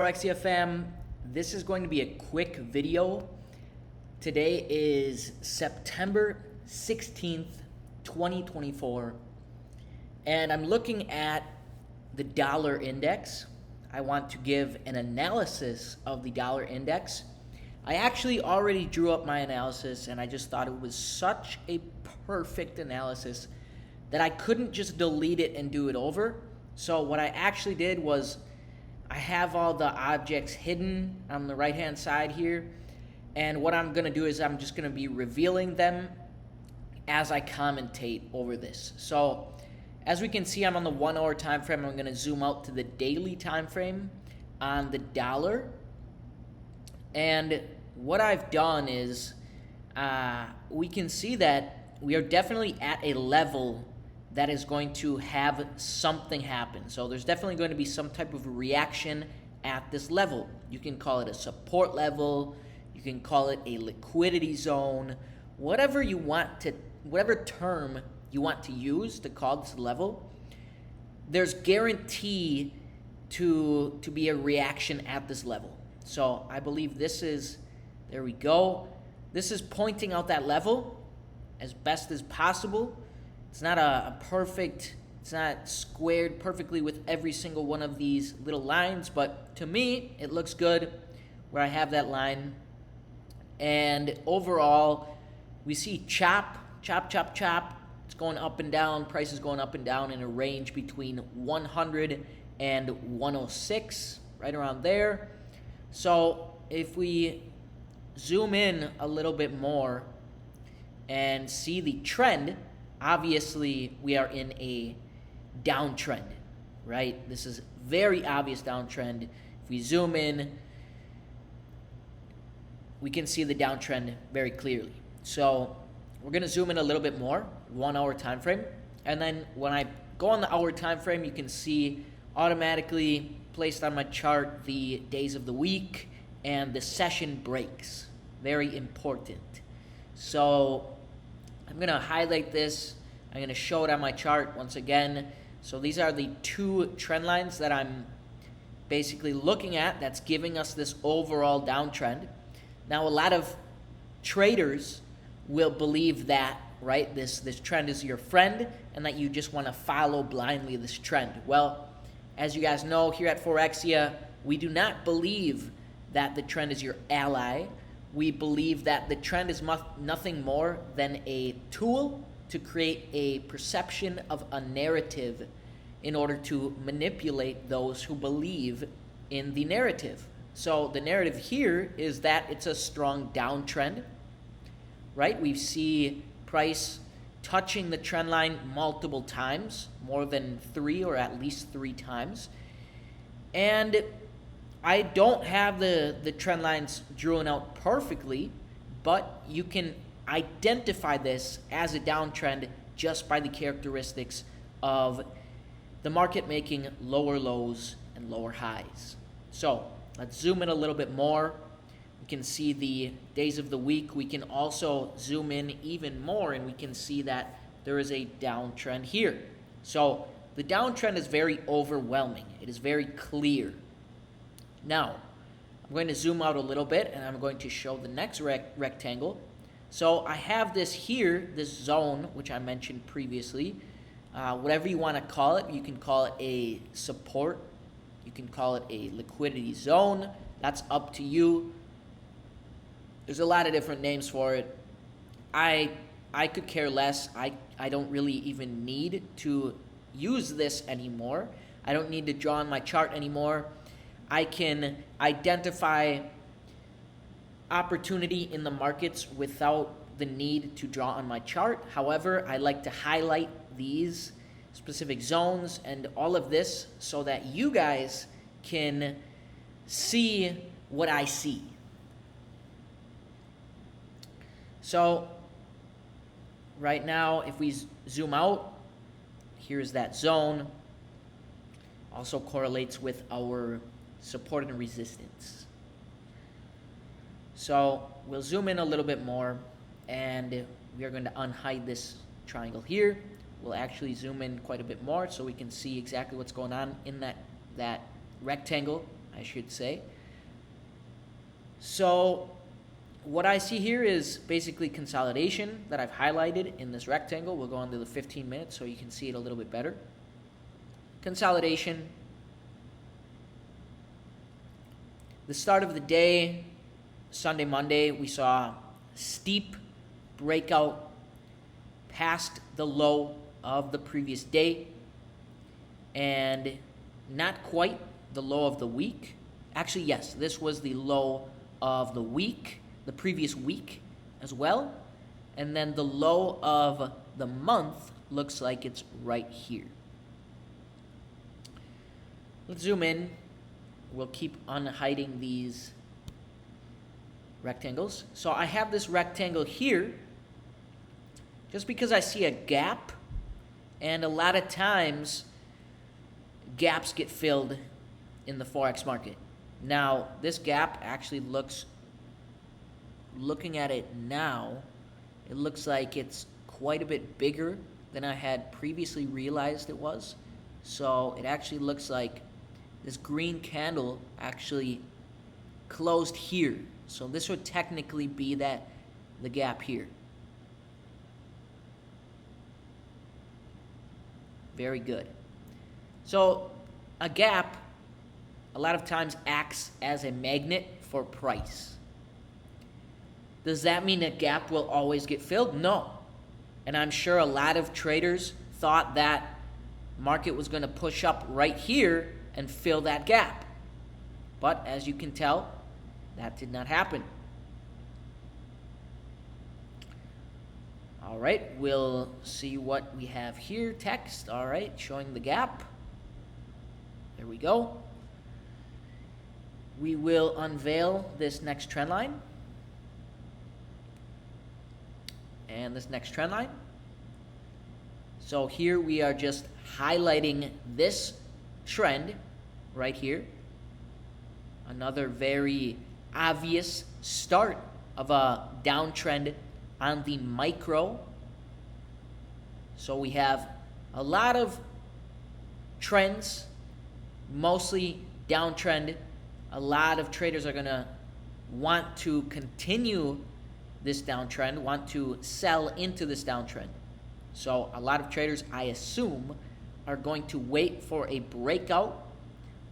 Forexia fam, this is going to be a quick video. Today is September 16th, 2024, and I'm looking at the dollar index. I want to give an analysis of the dollar index. I actually already drew up my analysis, and I just thought it was such a perfect analysis that I couldn't just delete it and do it over. So what I actually did was I have all the objects hidden on the right hand side here, and what I'm going to do is I'm just going to be revealing them as I commentate over this. So as we can see, I'm on the 1 hour time frame. I'm going to zoom out to the daily time frame on the dollar, and what I've done is we can see that we are definitely at a level that is going to have something happen. So there's definitely going to be some type of reaction at this level. You can call it a support level, you can call it a liquidity zone, whatever you want to, whatever term you want to use to call this level. There's guarantee to be a reaction at this level. So I believe this is, there we go. This is pointing out that level as best as possible. It's not a perfect, it's not squared perfectly with every single one of these little lines, but to me, it looks good where I have that line. And overall, we see chop. It's going up and down, price is going up and down in a range between 100 and 106, right around there. So if we zoom in a little bit more and see the trend, obviously we are in a downtrend, right? This is very obvious downtrend. If we zoom in, we can see the downtrend very clearly. So we're going to zoom in a little bit more, 1 hour time frame, and then when I go on the hour time frame, you can see automatically placed on my chart the days of the week and the session breaks. Very important. So I'm going to highlight this. I'm going to show it on my chart once again. So these are the two trend lines that I'm basically looking at that's giving us this overall downtrend. Now, a lot of traders will believe that, right, this trend is your friend and that you just want to follow blindly this trend. Well, as you guys know, here at Forexia, we do not believe that the trend is your ally. We believe that the trend is nothing more than a tool to create a perception of a narrative in order to manipulate those who believe in the narrative. So the narrative here is that it's a strong downtrend, right? We see price touching the trend line multiple times, more than 3 or at least 3 times. And I don't have the trend lines drawn out perfectly, but you can identify this as a downtrend just by the characteristics of the market making lower lows and lower highs. So let's zoom in a little bit more. We can see the days of the week. We can also zoom in even more, and we can see that there is a downtrend here. So the downtrend is very overwhelming. It is very clear. Now, I'm going to zoom out a little bit, and I'm going to show the next rectangle. So I have this here, this zone, which I mentioned previously. Whatever you want to call it, you can call it a support. You can call it a liquidity zone. That's up to you. There's a lot of different names for it. I could care less. I don't really even need to use this anymore. I don't need to draw on my chart anymore. I can identify opportunity in the markets without the need to draw on my chart. However, I like to highlight these specific zones and all of this so that you guys can see what I see. So right now, if we zoom out, here's that zone. Also correlates with our support and resistance. So we'll zoom in a little bit more, and we are going to unhide this triangle here. We'll actually zoom in quite a bit more so we can see exactly what's going on in that rectangle. I I should say. So what I see here is basically consolidation that I've highlighted in this rectangle. We'll go on to the 15 minutes so you can see it a little bit better. Consolidation. The start of the day, Sunday, Monday, we saw steep breakout past the low of the previous day, and not quite the low of the week. Actually, yes, this was the low of the week, the previous week as well, and then the low of the month looks like it's right here. Let's zoom in. We'll keep unhiding these rectangles. So I have this rectangle here just because I see a gap, and a lot of times gaps get filled in the Forex market. Now, this gap actually looking at it now, it looks like it's quite a bit bigger than I had previously realized it was. So it actually looks like this green candle actually closed here. So this would technically be the gap here. Very good. So a gap a lot of times acts as a magnet for price. Does that mean a gap will always get filled? No. And I'm sure a lot of traders thought that market was going to push up right here and fill that gap. But as you can tell, that did not happen. All right, we'll see what we have here. Text, all right, showing the gap. There we go. We will unveil this next trend line. And this next trend line. So here we are just highlighting this trend right here. Another very obvious start of a downtrend on the micro. So we have a lot of trends, mostly downtrend. A lot of traders are going to want to continue this downtrend, want to sell into this downtrend. So a lot of traders, I assume, are going to wait for a breakout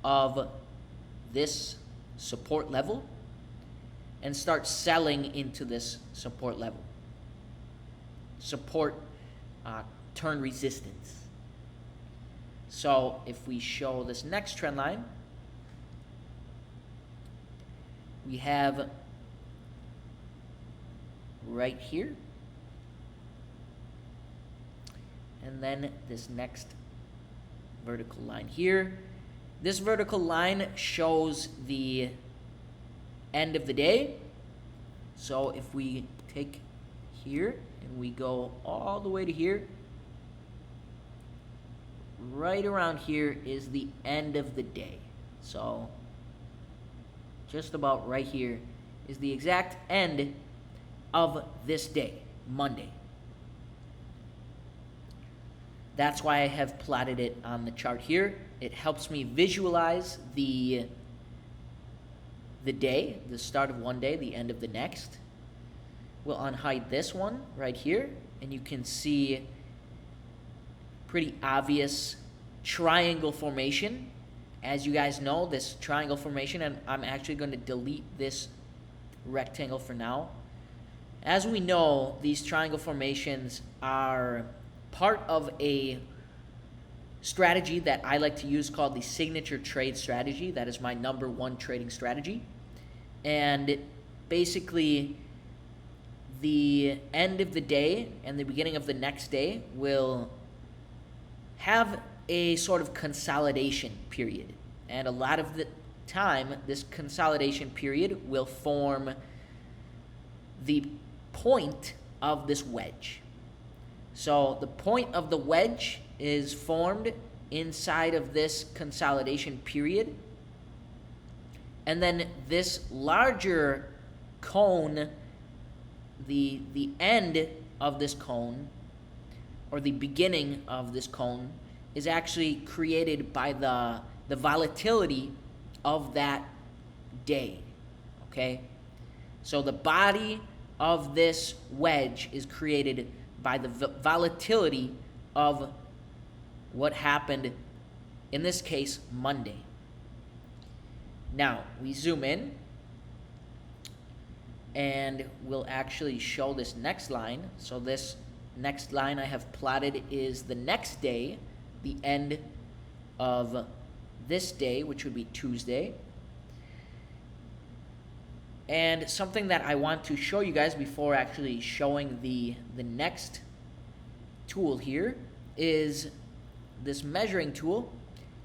of this support level and start selling into this support level. Support turn resistance. So if we show this next trend line, we have right here, and then this next vertical line here. This vertical line shows the end of the day. So if we take here and we go all the way to here, right around here is the end of the day. So just about right here is the exact end of this day, Monday. That's why I have plotted it on the chart here. It helps me visualize the day, the start of one day, the end of the next. We'll unhide this one right here, and you can see pretty obvious triangle formation. As you guys know, this triangle formation, and I'm actually going to delete this rectangle for now. As we know, these triangle formations are part of a strategy that I like to use called the signature trade strategy. That is my #1 trading strategy. And basically, the end of the day and the beginning of the next day will have a sort of consolidation period. And a lot of the time, this consolidation period will form the point of this wedge. So the point of the wedge is formed inside of this consolidation period. And then this larger cone, the end of this cone, or the beginning of this cone, is actually created by the volatility of that day, okay? So the body of this wedge is created by the volatility of what happened, in this case, Monday. Now, we zoom in, and we'll actually show this next line. So this next line I have plotted is the next day, the end of this day, which would be Tuesday. And something that I want to show you guys before actually showing the next tool here is this measuring tool.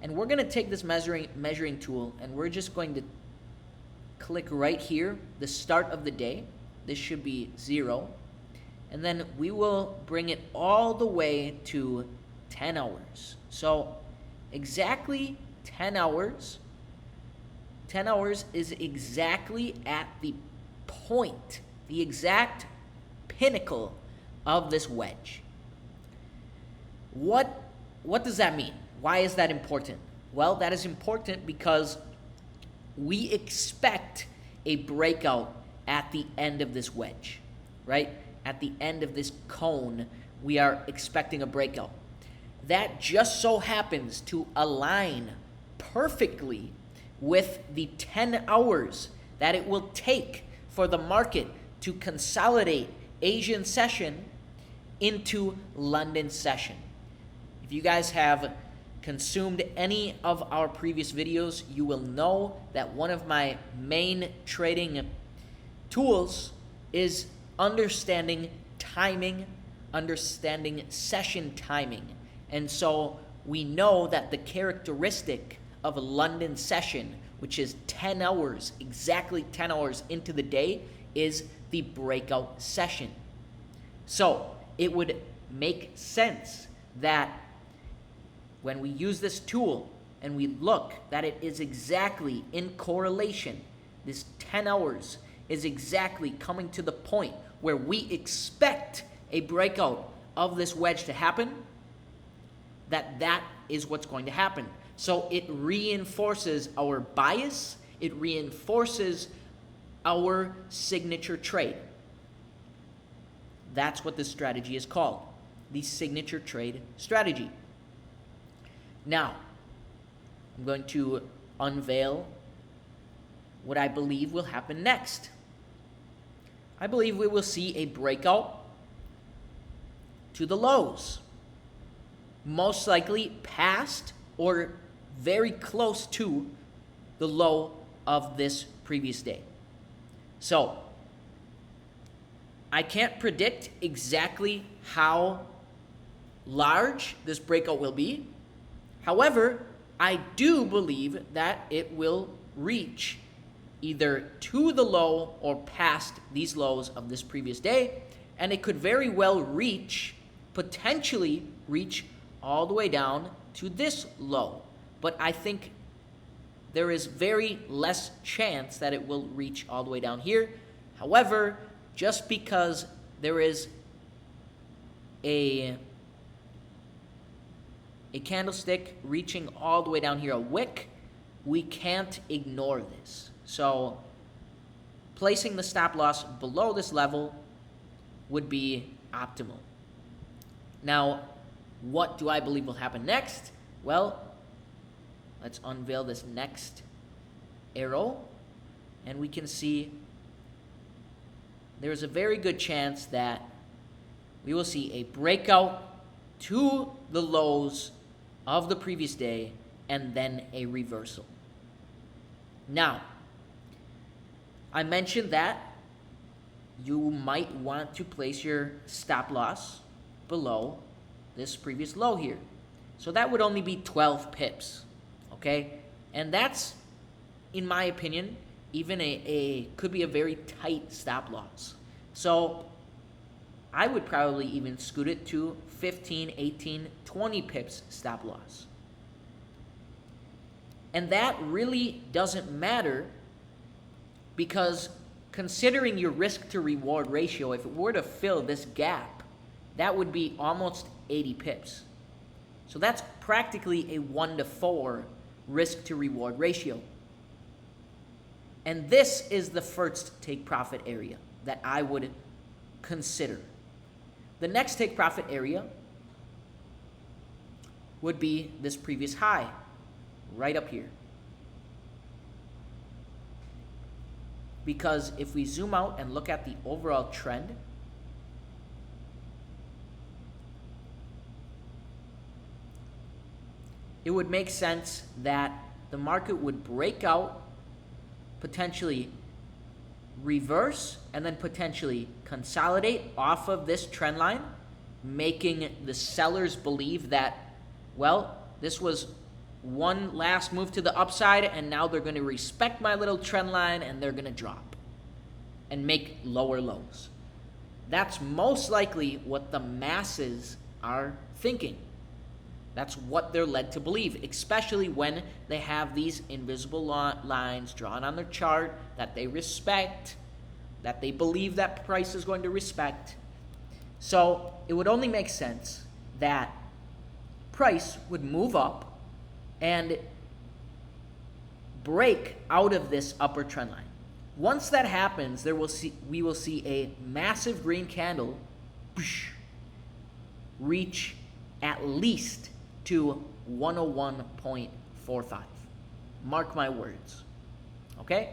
And we're going to take this measuring tool, and we're just going to click right here, the start of the day. This should be 0. And then we will bring it all the way to 10 hours. So exactly 10 hours. 10 hours is exactly at the point, the exact pinnacle of this wedge. What does that mean? Why is that important? Well, that is important because we expect a breakout at the end of this wedge, right? At the end of this cone, we are expecting a breakout. That just so happens to align perfectly with the 10 hours that it will take for the market to consolidate Asian session into London session. If you guys have consumed any of our previous videos, you will know that one of my main trading tools is understanding timing, understanding session timing. And so we know that the characteristic of a London session, which is 10 hours, exactly 10 hours into the day, is the breakout session. So it would make sense that when we use this tool and we look that it is exactly in correlation, this 10 hours is exactly coming to the point where we expect a breakout of this wedge to happen, that is what's going to happen. So it reinforces our bias, it reinforces our signature trade. That's what this strategy is called, the signature trade strategy. Now, I'm going to unveil what I believe will happen next. I believe we will see a breakout to the lows, most likely past or very close to the low of this previous day. So, I can't predict exactly how large this breakout will be. However, I do believe that it will reach either to the low or past these lows of this previous day, and it could very well potentially reach all the way down to this low. But I think there is very less chance that it will reach all the way down here. However, just because there is a candlestick reaching all the way down here, a wick, we can't ignore this. So placing the stop loss below this level would be optimal. Now, what do I believe will happen next? Well, let's unveil this next arrow, and we can see there's a very good chance that we will see a breakout to the lows of the previous day and then a reversal. Now, I mentioned that you might want to place your stop loss below this previous low here. So that would only be 12 pips, okay? And that's, in my opinion, even could be a very tight stop loss. So I would probably even scoot it to 15, 18, 20 pips stop loss. And that really doesn't matter because considering your risk to reward ratio, if it were to fill this gap, that would be almost 80 pips. So that's practically a 1-to-4 risk to reward ratio. And this is the first take profit area that I would consider. The next take profit area would be this previous high right up here. Because if we zoom out and look at the overall trend, it would make sense that the market would break out, potentially reverse, and then potentially consolidate off of this trend line, making the sellers believe that, well, this was one last move to the upside, and now they're going to respect my little trend line and they're going to drop and make lower lows. That's most likely what the masses are thinking. That's what they're led to believe, especially when they have these invisible lines drawn on their chart that they respect, that they believe that price is going to respect. So it would only make sense that price would move up and break out of this upper trend line. Once that happens, we will see a massive green candle reach at least to 101.45. Mark my words. Okay?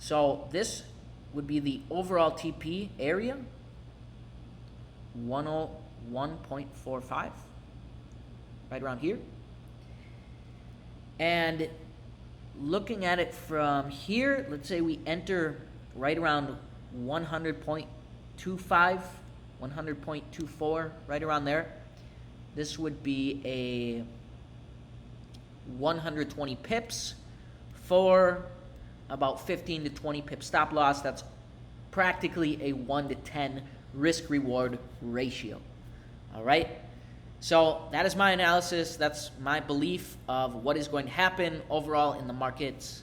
So this would be the overall TP area, 101.45, right around here. And looking at it from here, let's say we enter right around 100.25, 100.24, right around there. This would be a 120 pips for about 15 to 20 pip stop loss. That's practically a 1 to 10 risk reward ratio. All right. So that is my analysis. That's my belief of what is going to happen overall in the markets.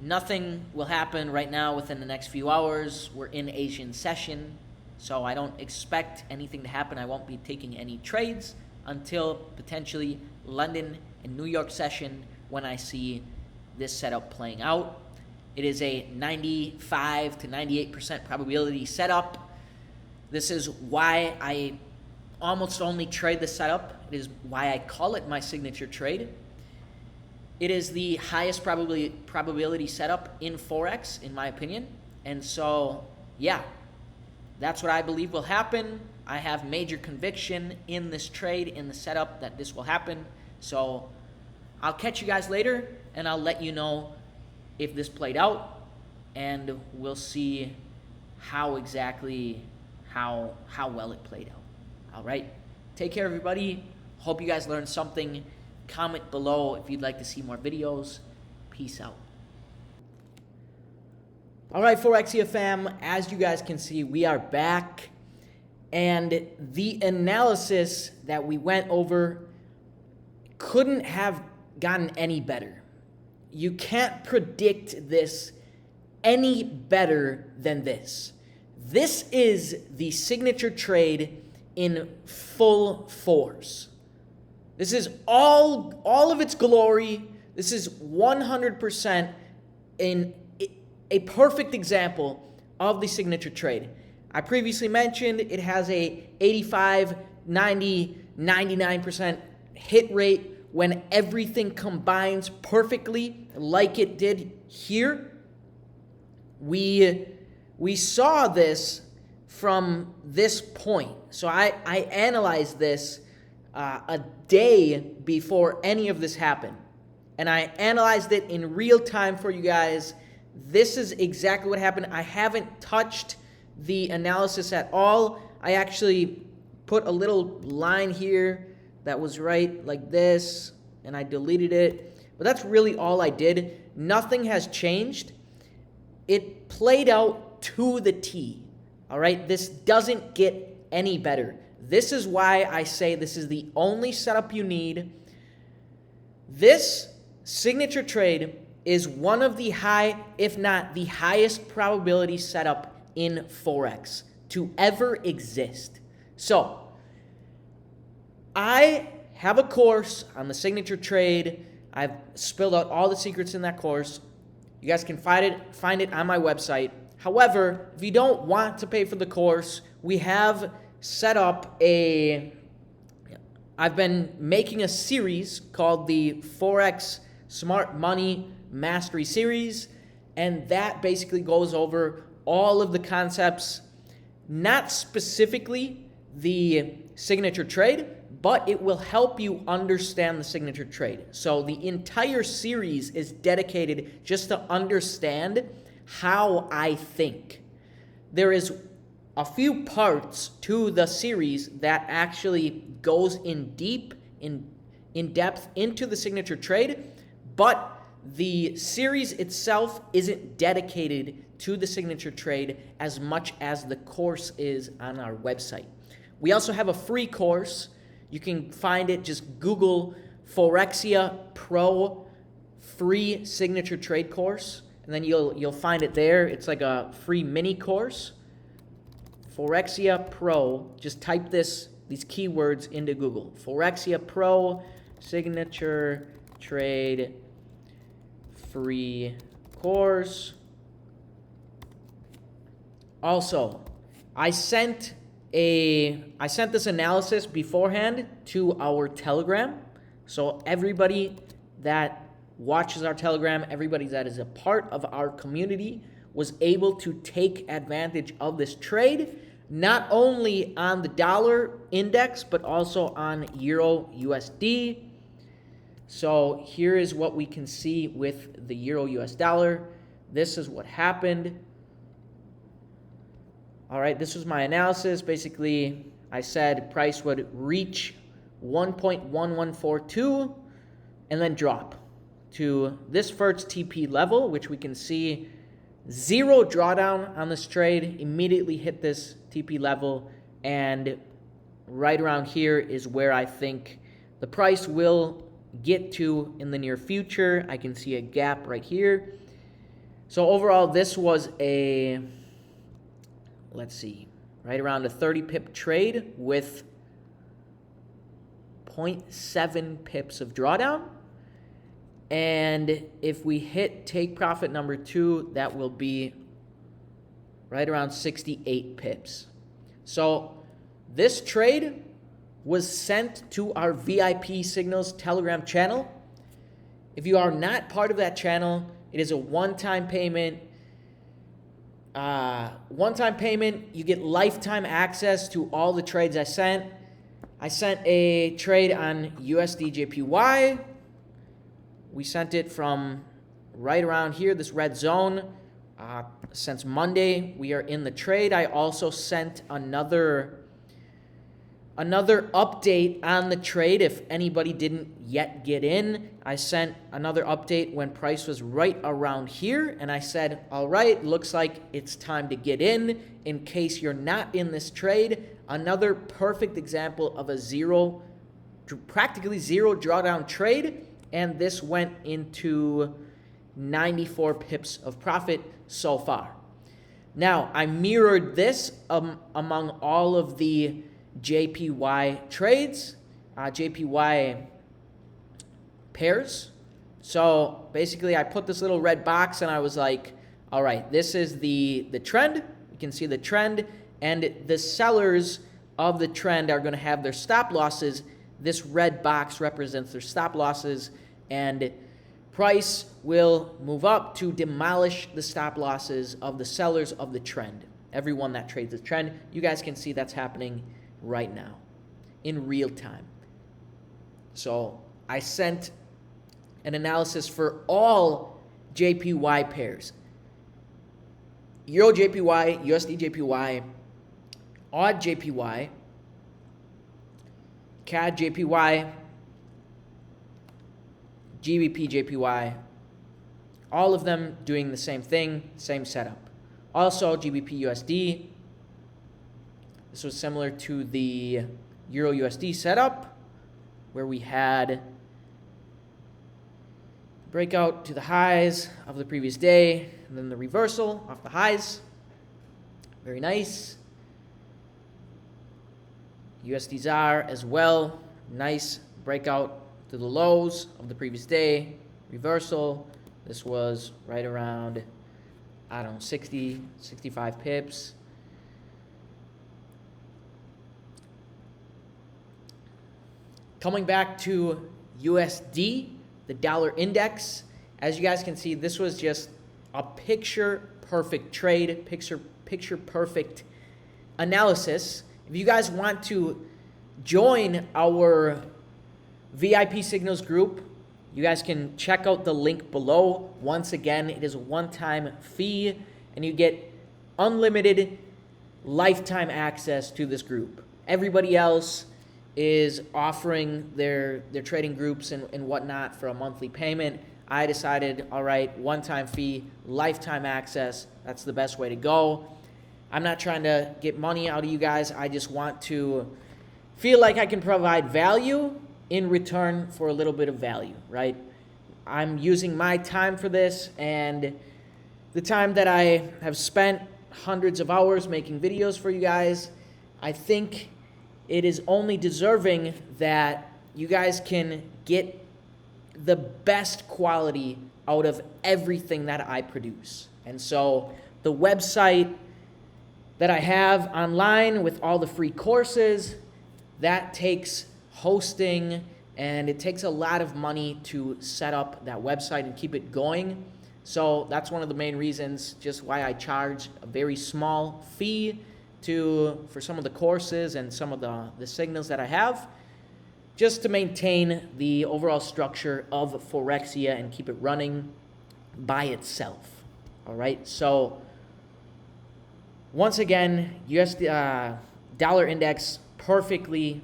Nothing will happen right now within the next few hours. We're in Asian session, so I don't expect anything to happen. I won't be taking any trades until potentially London and New York session when I see this setup playing out. It is a 95 to 98% probability setup. This is why I almost only trade the setup. It is why I call it my signature trade. It is the highest probability setup in Forex, in my opinion. And so, yeah, that's what I believe will happen. I have major conviction in this trade, in the setup, that this will happen. So I'll catch you guys later, and I'll let you know if this played out, and we'll see how exactly how well it played out. All right. Take care, everybody. Hope you guys learned something. Comment below if you'd like to see more videos. Peace out. All right, Forexia fam, as you guys can see, we are back. And the analysis that we went over couldn't have gotten any better. You can't predict this any better than this. This is the signature trade in full force. This is all of its glory. This is 100% in a perfect example of the signature trade. I previously mentioned it has a 85, 90, 99% hit rate when everything combines perfectly like it did here. We saw this from this point. So I analyzed this a day before any of this happened. And I analyzed it in real time for you guys. This is exactly what happened. I haven't touched the analysis at all. I actually put a little line here that was right like this, and I deleted it. But that's really all I did. Nothing has changed. It played out to the T. All right? This doesn't get any better. This is why I say this is the only setup you need. This signature trade is one of the high, if not the highest probability setup in Forex to ever exist. So, I have a course on the signature trade. I've spilled out all the secrets in that course. You guys can find it on my website. However, if you don't want to pay for the course, we have set up I've been making a series called the Forex Smart Money Mastery Series, and that basically goes over all of the concepts, not specifically the signature trade, but it will help you understand the signature trade. So the entire series is dedicated just to understand how I think. There is a few parts to the series that actually goes in depth into the signature trade, but the series itself isn't dedicated to the signature trade as much as the course is on our website. We also have a free course. You can find it, just Google Forexia Pro free signature trade course, and then you'll find it there. It's like a free mini course. Forexia Pro, just type these keywords into Google. Forexia Pro signature trade free course. Also, I sent this analysis beforehand to our Telegram. So everybody that watches our Telegram, everybody that is a part of our community was able to take advantage of this trade, not only on the dollar index, but also on Euro USD. So here is what we can see with the Euro US dollar. This is what happened. All right, this was my analysis. Basically, I said price would reach 1.1142 and then drop to this first TP level, which we can see zero drawdown on this trade, immediately hit this TP level, and right around here is where I think the price will get to in the near future. I can see a gap right here. So overall, this was a, let's see, right around a 30 pip trade with 0.7 pips of drawdown. And if we hit take profit number 2, that will be right around 68 pips. So this trade was sent to our VIP Signals Telegram channel. If you are not part of that channel, it is a one-time payment. You get lifetime access to all the trades I sent. I sent a trade on USD JPY. We sent it from right around here, this red zone. Since Monday, we are in the trade. I also sent another update on the trade if anybody didn't yet get in. I sent another update when price was right around here, and I said, all right, looks like it's time to get in case you're not in this trade. Another perfect example of a practically zero drawdown trade, and this went into 94 pips of profit so far. Now, I mirrored this among all of the JPY trades, JPY pairs. So basically, I put this little red box and I was like, all right, this is the trend. You can see the trend, and the sellers of the trend are going to have their stop losses. This red box represents their stop losses, and price will move up to demolish the stop losses of the sellers of the trend. Everyone that trades the trend, you guys can see that's happening right now in real time. So I sent an analysis for all JPY pairs. Euro JPY, USD JPY, AUD JPY, CAD JPY, GBP JPY, all of them doing the same thing, same setup. Also GBP USD. This was similar to the Euro USD setup where we had breakout to the highs of the previous day and then the reversal off the highs. Very nice. USD ZAR as well. Nice breakout to the lows of the previous day, reversal. This was right around, I don't know, 60, 65 pips. Coming back to USD, the dollar index, as you guys can see, this was just a picture-perfect trade, picture-perfect analysis. If you guys want to join our VIP Signals group, you guys can check out the link below. Once again, it is a one-time fee, and you get unlimited lifetime access to this group. Everybody else is offering their trading groups and whatnot for a monthly payment. I decided, all right, one-time fee, lifetime access, that's the best way to go. I'm not trying to get money out of you guys. I just want to feel like I can provide value in return for a little bit of value, right? I'm using my time for this, and the time that I have spent hundreds of hours making videos for you guys, I think it is only deserving that you guys can get the best quality out of everything that I produce. And so the website that I have online with all the free courses, that takes hosting, and it takes a lot of money to set up that website and keep it going. So that's one of the main reasons just why I charge a very small fee for some of the courses and some of the signals that I have, just to maintain the overall structure of Forexia and keep it running by itself. All right, so once again, USD dollar index perfectly,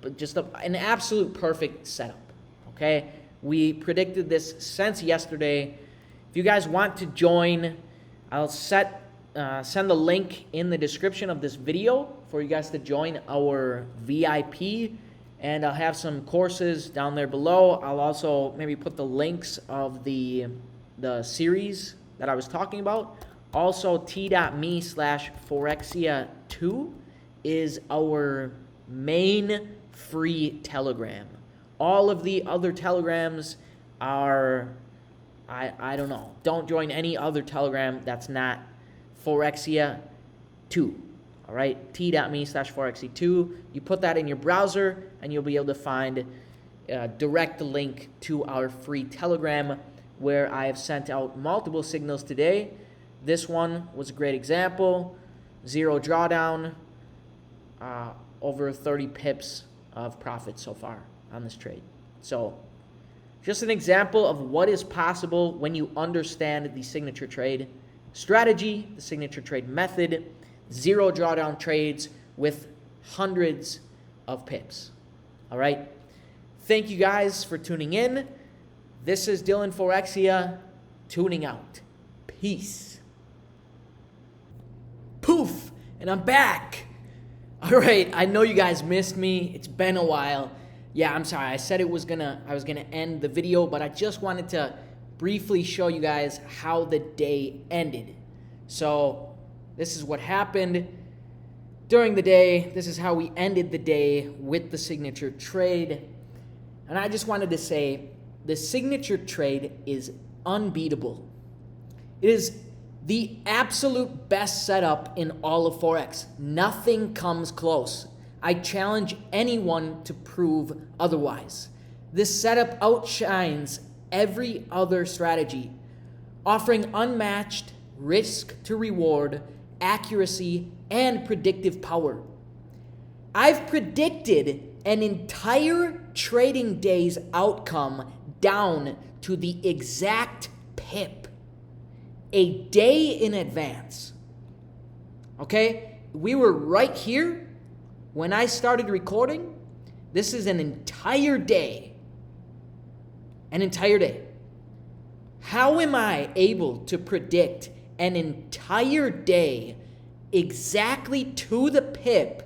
but just an absolute perfect setup. Okay, we predicted this since yesterday. If you guys want to join, I'll send the link in the description of this video for you guys to join our VIP, and I'll have some courses down there below. I'll also maybe put the links of the series that I was talking about. Also, t.me/Forexia2 is our main free Telegram. All of the other Telegrams are, I don't know. Don't join any other Telegram that's not Forexia 2. All right, t.me/Forexia2. You put that in your browser, and you'll be able to find a direct link to our free Telegram, where I have sent out multiple signals today. This one was a great example. Zero drawdown, over 30 pips of profit so far on this trade. So just an example of what is possible when you understand the signature trade strategy, the signature trade method, zero drawdown trades with hundreds of pips. All right. Thank you guys for tuning in. This is Dylan Forexia tuning out. Peace. Poof, and I'm back. All right, I know you guys missed me. It's been a while. Yeah, I'm sorry. I said I was gonna end the video, but I just wanted to briefly show you guys how the day ended. So this is what happened during the day. This is how we ended the day with the signature trade. And I just wanted to say the signature trade is unbeatable. It is the absolute best setup in all of Forex. Nothing comes close. I challenge anyone to prove otherwise. This setup outshines every other strategy, offering unmatched risk to reward, accuracy, and predictive power. I've predicted an entire trading day's outcome down to the exact pip, a day in advance. Okay? We were right here when I started recording. This is an entire day. An entire day. How am I able to predict an entire day exactly to the pip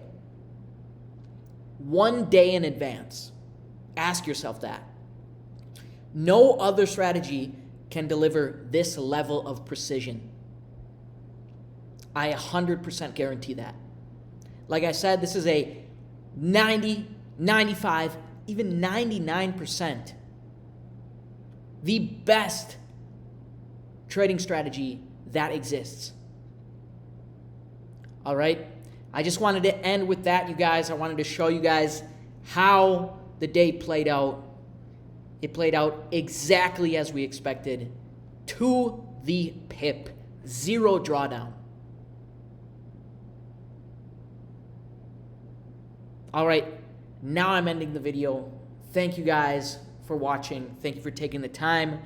one day in advance? Ask yourself that. No other strategy can deliver this level of precision. I 100% guarantee that. Like I said, this is a 90, 95, even 99%. The best trading strategy that exists. All right? I just wanted to end with that, you guys. I wanted to show you guys how the day played out. It played out exactly as we expected, to the pip. Zero drawdown. All right, now I'm ending the video. Thank you guys for watching. Thank you for taking the time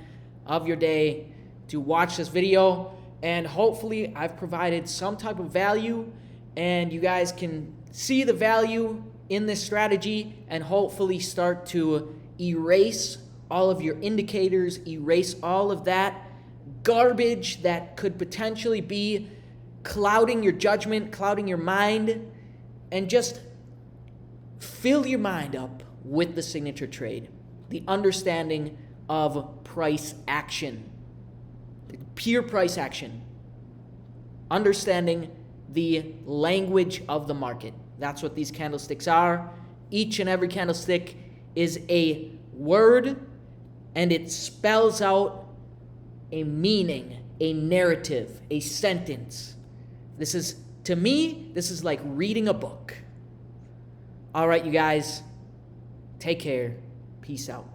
of your day to watch this video. And hopefully I've provided some type of value and you guys can see the value in this strategy and hopefully start to erase all of your indicators, erase all of that garbage that could potentially be clouding your judgment, clouding your mind, and just fill your mind up with the signature trade, the understanding of price action, pure price action, understanding the language of the market. That's what these candlesticks are. Each and every candlestick is a word, and it spells out a meaning, a narrative, a sentence. This is, to me, this is like reading a book. All right, you guys, take care. Peace out.